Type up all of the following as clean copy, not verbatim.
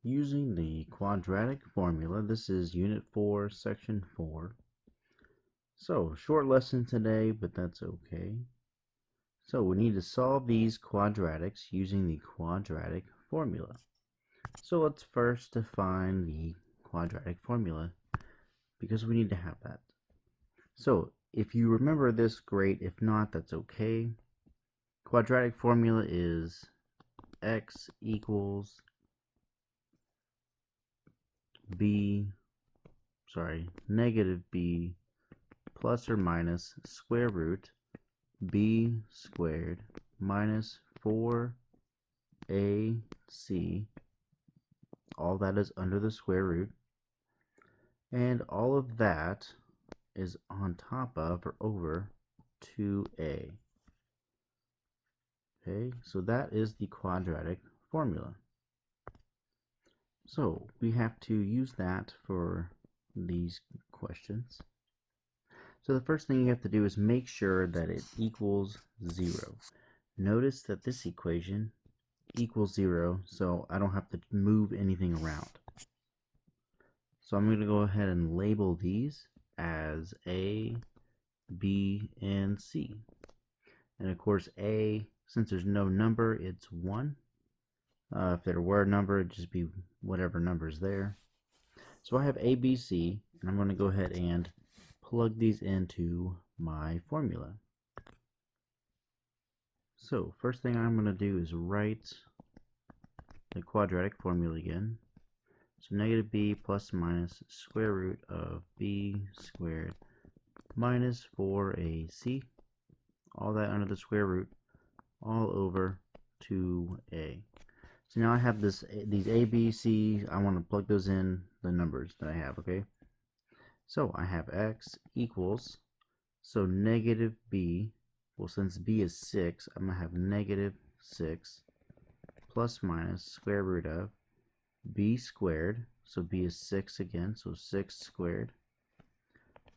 Using the quadratic formula, this is Unit 4, Section 4. So, short lesson today, but that's okay. So, we need to solve these quadratics using the quadratic formula. So, let's first define the quadratic formula, because we need to have that. So, if you remember this, great. If not, that's okay. Quadratic formula is x equals negative b plus or minus square root b squared minus 4ac, all that is under the square root, and all of that is on top of or over 2a. Okay, so that is the quadratic formula. So we have to use that for these questions. So the first thing you have to do is make sure that it equals 0. Notice that this equation equals 0, so I don't have to move anything around. So I'm going to go ahead and label these as A, B, and C. And of course A, since there's no number, it's 1. If there were a number, it'd just be whatever number is there. So I have A, B, C, and I'm going to go ahead and plug these into my formula. So first thing I'm going to do is write the quadratic formula again. So negative b plus minus square root of b squared minus 4ac, all that under the square root, all over 2a. So now I have these a, b, c. I want to plug those in the numbers that I have, okay? So I have x equals, so negative b, well, since b is 6, I'm going to have negative 6 plus minus square root of b squared, so b is 6 again, so 6 squared,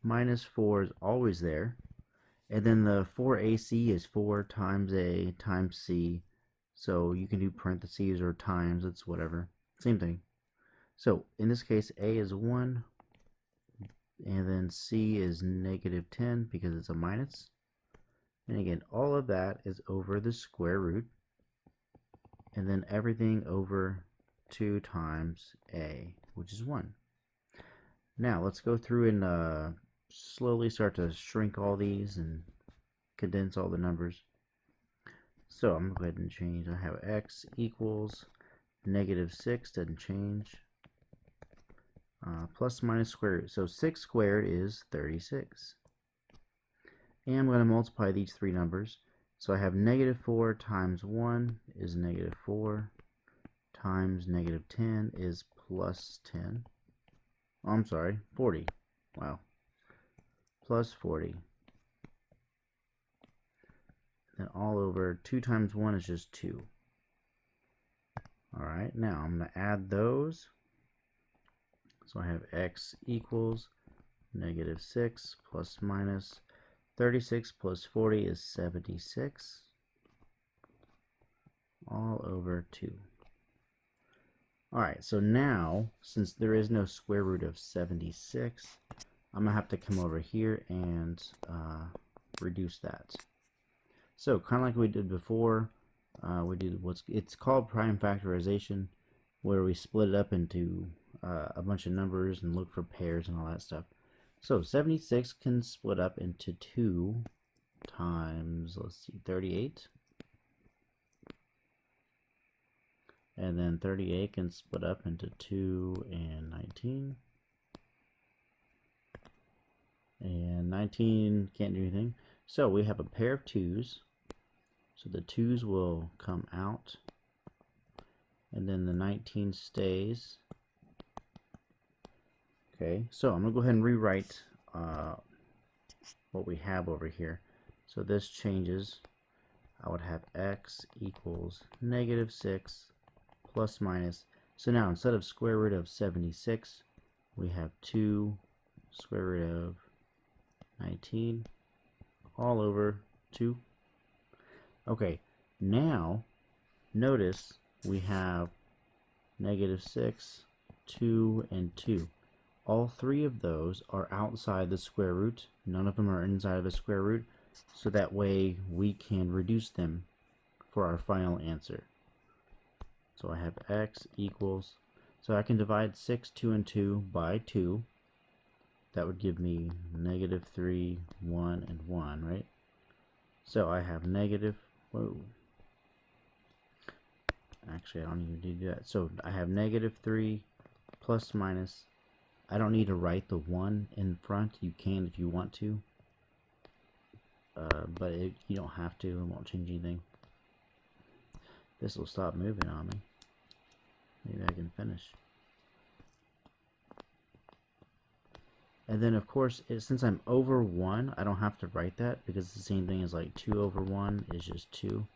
minus 4 is always there, and then the 4ac is 4 times a times c, so you can do parentheses or times, it's whatever, same thing. So in this case a is 1, and then c is negative 10 because it's a minus, and again all of that is over the square root, and then everything over 2 times a, which is 1. Now let's go through and slowly start to shrink all these and condense all the numbers. So I'm going to go ahead and change. I have x equals negative 6, doesn't change, plus minus square root. So 6 squared is 36. And I'm going to multiply these three numbers. So I have negative 4 times 1 is negative 4. Times negative 10 is plus 10. Oh, I'm sorry, 40. Wow. Plus 40. Then all over 2 times 1 is just 2. Alright, now I'm going to add those. So I have x equals negative 6 plus minus 36 plus 40 is 76. All over 2. Alright, so now, since there is no square root of 76, I'm going to have to come over here and reduce that. So, kind of like we did before, we did it's called prime factorization, where we split it up into a bunch of numbers and look for pairs and all that stuff. So, 76 can split up into 2 times, let's see, 38. And then 38 can split up into 2 and 19. And 19 can't do anything. So we have a pair of 2's. So the 2's will come out. And then the 19 stays. Okay, so I'm going to go ahead and rewrite what we have over here. So this changes. I would have x equals negative 6 plus minus. So now instead of square root of 76, we have 2 square root of 19 all over 2. Okay, now notice we have -6, 2, and 2. All three of those are outside the square root. None of them are inside of the square root, so that way we can reduce them for our final answer. So I have x equals, so I can divide 6, 2, and 2 by 2. That would give me -3, 1, and 1, right? So I have actually I don't even need to do that. So I have -3 plus minus. I don't need to write the 1 in front. You can if you want to, but you don't have to. It won't change anything. This will stop moving on me. Maybe I can finish. And then of course, since I'm over 1, I don't have to write that because it's the same thing as like 2 over 1 is just 2.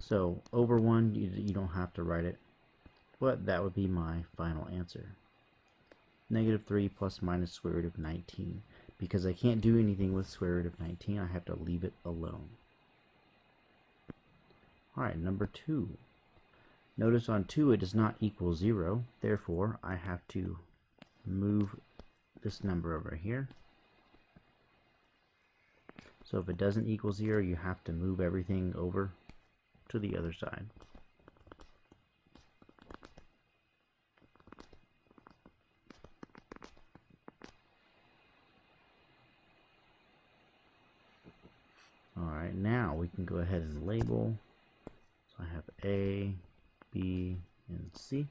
So over 1, you don't have to write it. But that would be my final answer. -3 plus minus square root of 19. Because I can't do anything with square root of 19, I have to leave it alone. Alright, number 2. Notice on 2 it does not equal 0. Therefore, I have to move this number over here. So if it doesn't equal 0, you have to move everything over to the other side. Alright, now we can go ahead and label. So I have A, B, and C.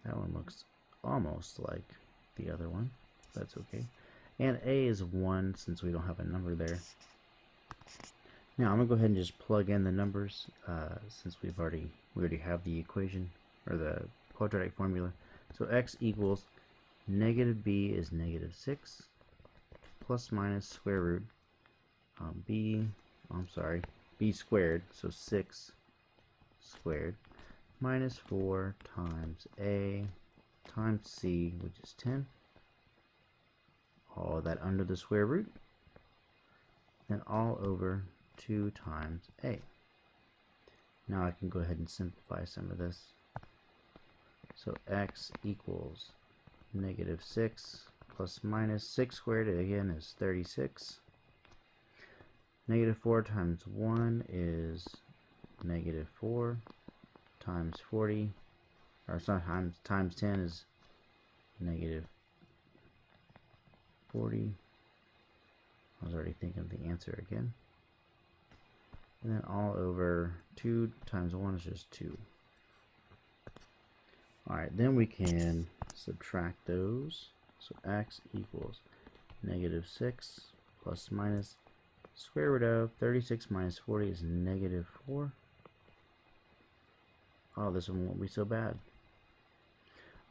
That one looks almost like the other one. That's okay. And A is 1 since we don't have a number there. Now I'm going to go ahead and just plug in the numbers since we already have the equation or the quadratic formula. So x equals -b is -6 plus minus square root b squared, so 6 squared, minus 4 times a times c, which is 10. All of that under the square root, then all over 2 times a. Now I can go ahead and simplify some of this. So x equals -6 plus minus 6 squared again is 36. -4 times 1 is -4 times 40, or sometimes times 10 is -40. I was already thinking of the answer again. And then all over 2 times 1 is just 2. Alright, then we can subtract those. So x equals -6 plus minus square root of 36 minus 40 is -4. Oh, this one won't be so bad.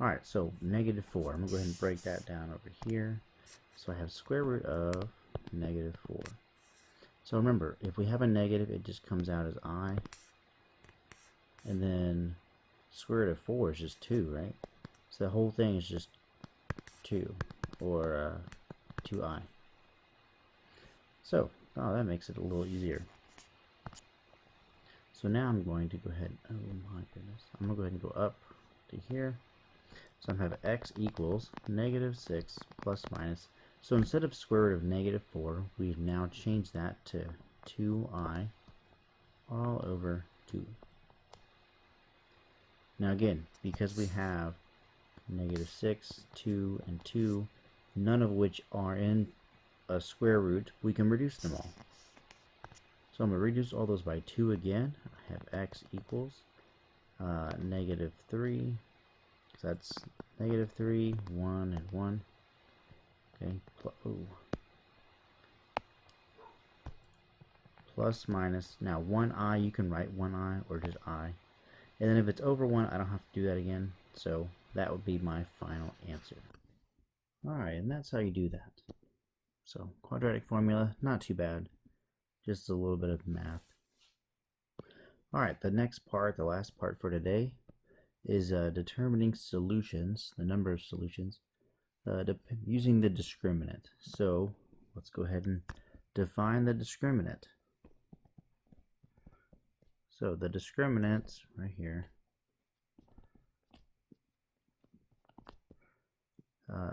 Alright, so -4. I'm going to go ahead and break that down over here. So I have square root of -4. So remember, if we have a negative, it just comes out as I. And then square root of 4 is just 2, right? So the whole thing is just 2, or 2i. So, oh, that makes it a little easier. So now I'm going to go ahead, oh my goodness, I'm going to go ahead and go up to here. So I'm going to have x equals -6 plus minus. So instead of square root of -4, we've now changed that to 2i all over 2. Now again, because we have -6, 2, and 2, none of which are in a square root, we can reduce them all. So I'm going to reduce all those by 2 again. I have x equals -3. So that's -3, 1, and 1. Okay, plus minus. Now 1i, you can write 1i or just I. And then if it's over 1, I don't have to do that again. So that would be my final answer. Alright, and that's how you do that. So quadratic formula, not too bad. Just a little bit of math. Alright, the next part, the last part for today, is determining solutions, the number of solutions, using the discriminant. So let's go ahead and define the discriminant. So the discriminant right here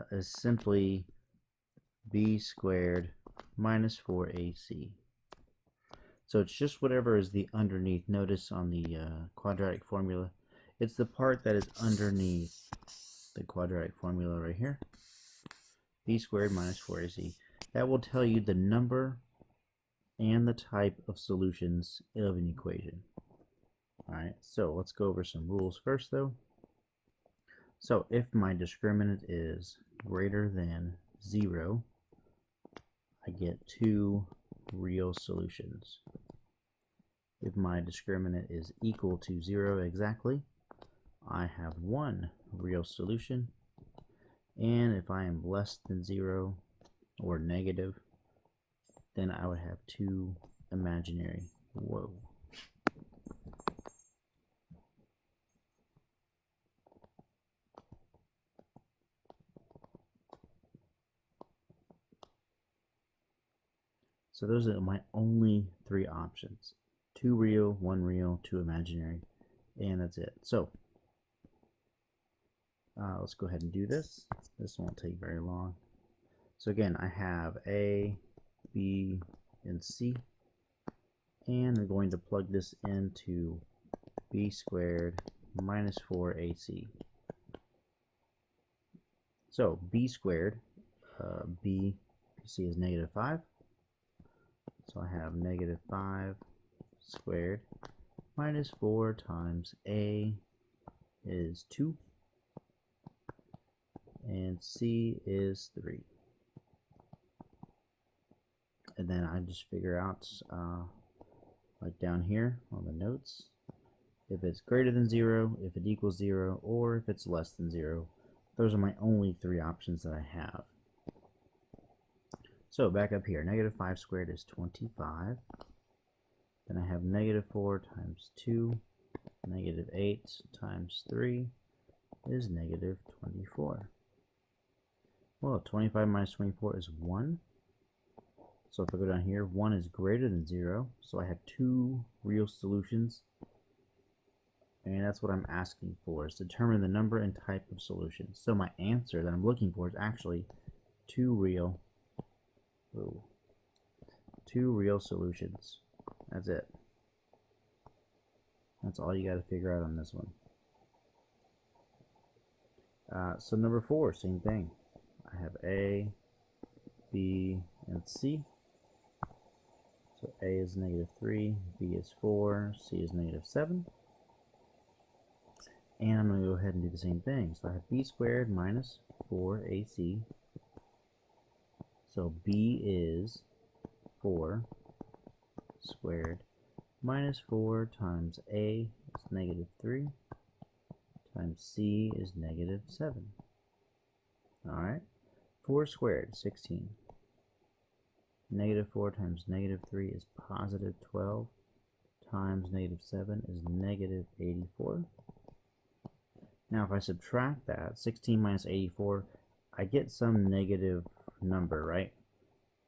is simply b squared minus 4ac. So it's just whatever is the underneath. Notice on the quadratic formula, it's the part that is underneath the quadratic formula right here. B squared minus 4ac. That will tell you the number and the type of solutions of an equation. Alright, so let's go over some rules first though. So if my discriminant is greater than 0, I get 2 real solutions. If my discriminant is equal to 0 exactly, I have 1 real solution. And if I am less than 0 or negative, then I would have 2 imaginary. Whoa. So those are my only 3 options. 2 real, 1 real, 2 imaginary, and that's it. So let's go ahead and do this. This won't take very long. So again, I have A, B, and C, and I'm going to plug this into b squared minus 4ac. So b squared, b, you see, is negative 5. So I have negative 5 squared minus 4 times a is 2, and c is 3. And then I just figure out, like down here on the notes, if it's greater than 0, if it equals 0, or if it's less than 0. Those are my only 3 options that I have. So back up here, negative 5 squared is 25. Then I have negative 4 times 2, negative 8 times 3 is negative 24. Well, 25 minus 24 is 1. So if I go down here, 1 is greater than 0. So I have 2 real solutions. And that's what I'm asking for, is determine the number and type of solutions. So my answer that I'm looking for is actually 2 real solutions. That's it. That's all you got to figure out on this one. So number 4, same thing. I have A, B, and C. So A is negative 3, B is 4, C is negative 7. And I'm going to go ahead and do the same thing. So I have b squared minus 4ac. So b is 4 squared minus 4 times a is negative 3 times c is negative 7. Alright, 4 squared, 16. Negative 4 times negative 3 is positive 12 times negative 7 is negative 84. Now if I subtract that, 16 minus 84, I get some negative number, right?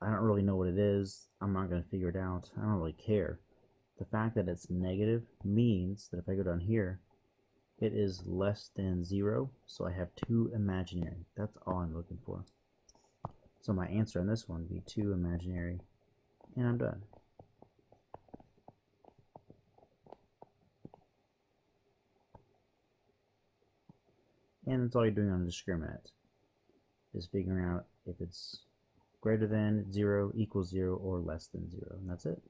I don't really know what it is. I'm not going to figure it out. I don't really care. The fact that it's negative means that if I go down here, it is less than 0, so I have 2 imaginary. That's all I'm looking for. So my answer on this one would be 2 imaginary, and I'm done. And that's all you're doing on the discriminant, is figuring out if it's greater than 0, equals 0, or less than 0, and that's it.